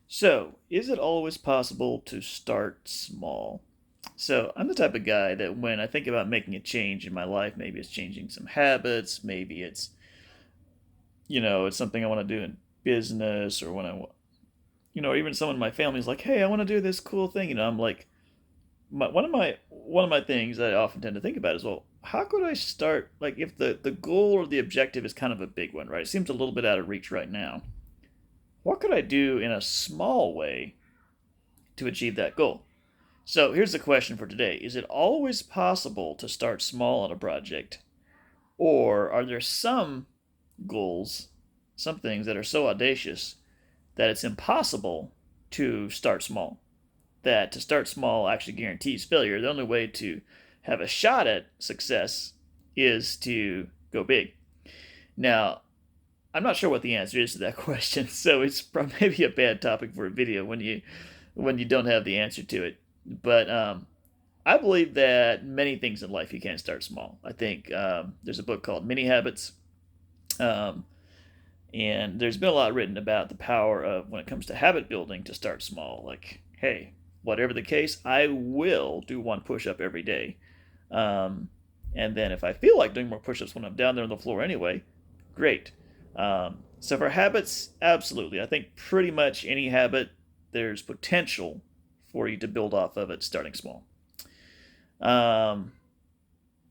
So, is it always possible to start small? So, I'm the type of guy that when I think about making a change in my life, maybe it's changing some habits, maybe it's something I want to do in business or when even someone in my family is like, "Hey, I want to do this cool thing." I'm like, one of my things that I often tend to think about is, well, how could I start like if the goal or the objective is kind of a big one, right? It seems a little bit out of reach right now. What could I do in a small way to achieve that goal? So here's the question for today. Is it always possible to start small on a project? Or are there some goals, some things that are so audacious that it's impossible to start small? That to start small actually guarantees failure. The only way to have a shot at success is to go big. Now, I'm not sure what the answer is to that question, so it's probably maybe a bad topic for a video when you don't have the answer to it. But I believe that many things in life you can start small. I think there's a book called Mini Habits, um, and there's been a lot written about the power of when it comes to habit building to start small. Like, hey, whatever the case, I will do one push up every day. Um, and then if I feel like doing more push ups when I'm down there on the floor anyway, great. So for habits, absolutely. I think pretty much any habit, there's potential for you to build off of it starting small. Um,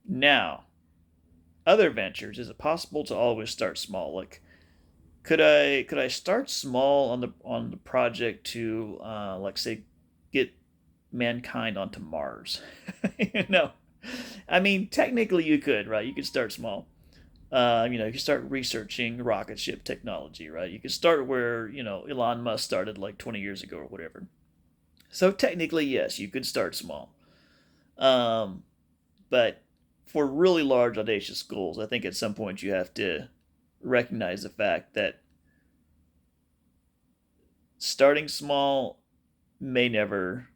Now, other ventures, is it possible to always start small? Like, could I start small on the project to like say get mankind onto Mars? No, I mean technically you could, right? You could start small. You could start researching rocket ship technology, right? You could start where Elon Musk started like 20 years ago or whatever. So technically, yes, you could start small. Um, But for really large, audacious goals, I think at some point you have to recognize the fact that starting small may never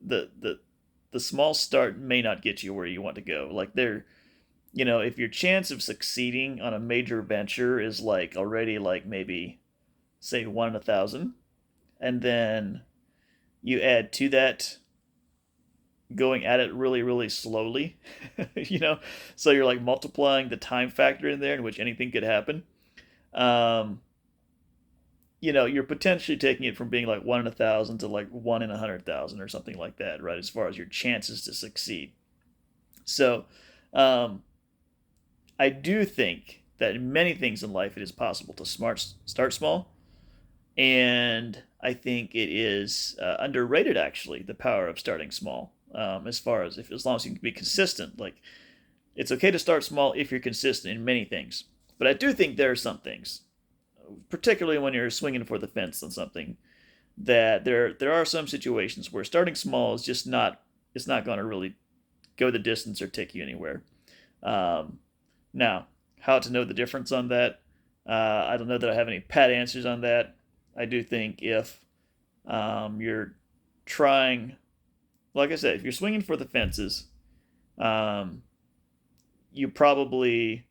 the small start may not get you where you want to go. Like if your chance of succeeding on a major venture is like already like maybe say 1 in 1,000, and then you add to that going at it really really slowly, you know, so you're like multiplying the time factor in there in which anything could happen. um, you're potentially taking it from being like 1 in 1,000 to like 1 in 100,000 or something like that, right? As far as your chances to succeed. So, um, I do think that in many things in life it is possible to start small, and I think it is underrated actually the power of starting small. As far as if as long as you can be consistent, like it's okay to start small if you're consistent in many things. But I do think there are some things, particularly when you're swinging for the fence on something, that there are some situations where starting small is just not it's not going to really go the distance or take you anywhere. Um, Now, how to know the difference on that? I don't know that I have any pat answers on that. I do think if you're trying, like I said, if you're swinging for the fences, um, you probably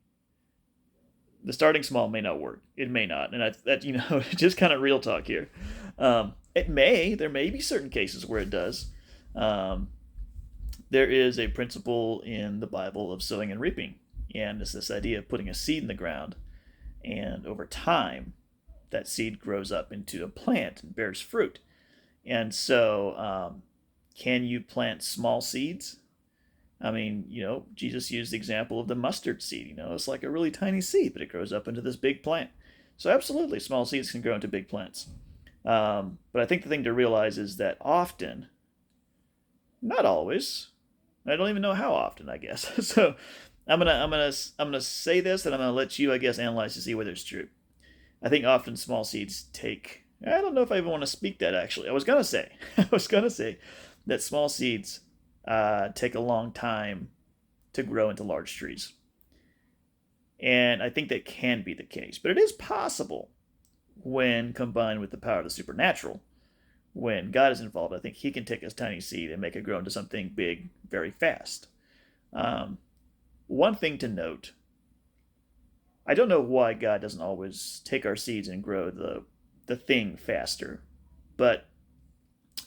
the starting small may not work. It may not, and just kind of real talk here. There may be certain cases where it does. Um, there is a principle in the Bible of sowing and reaping, and it's this idea of putting a seed in the ground, and over time, that seed grows up into a plant and bears fruit. And so, can you plant small seeds? I mean, Jesus used the example of the mustard seed. It's like a really tiny seed, but it grows up into this big plant. So, absolutely, small seeds can grow into big plants. But I think the thing to realize is that often, not always, I don't even know how often, I guess. So, I'm gonna say this, and I'm gonna let you, I guess, analyze to see whether it's true. I think often small seeds take. I don't know if I even want to speak that actually. I was gonna say that small seeds take a long time to grow into large trees, and I think that can be the case. But it is possible when combined with the power of the supernatural. When God is involved, I think He can take a tiny seed and make it grow into something big very fast. Um, One thing to note: I don't know why God doesn't always take our seeds and grow the thing faster. But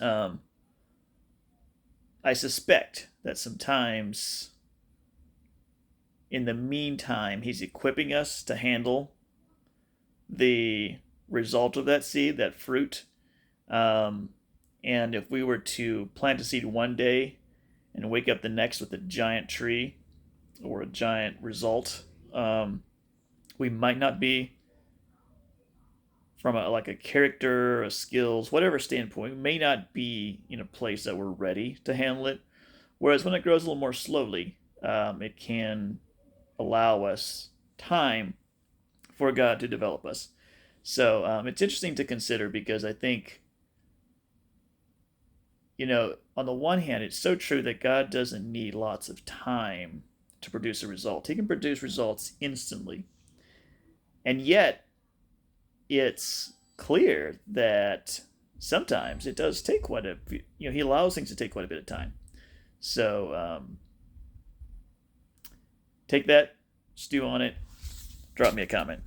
um, I suspect that sometimes in the meantime, he's equipping us to handle the result of that seed, that fruit. Um, and if we were to plant a seed one day and wake up the next with a giant tree or a giant result, we might not be, from a character, a skills, whatever standpoint, we may not be in a place that we're ready to handle it. Whereas when it grows a little more slowly, it can allow us time for God to develop us. So it's interesting to consider because I think, on the one hand, it's so true that God doesn't need lots of time to produce a result. He can produce results instantly. And yet, it's clear that sometimes it does take he allows things to take quite a bit of time. So take that, stew on it, drop me a comment.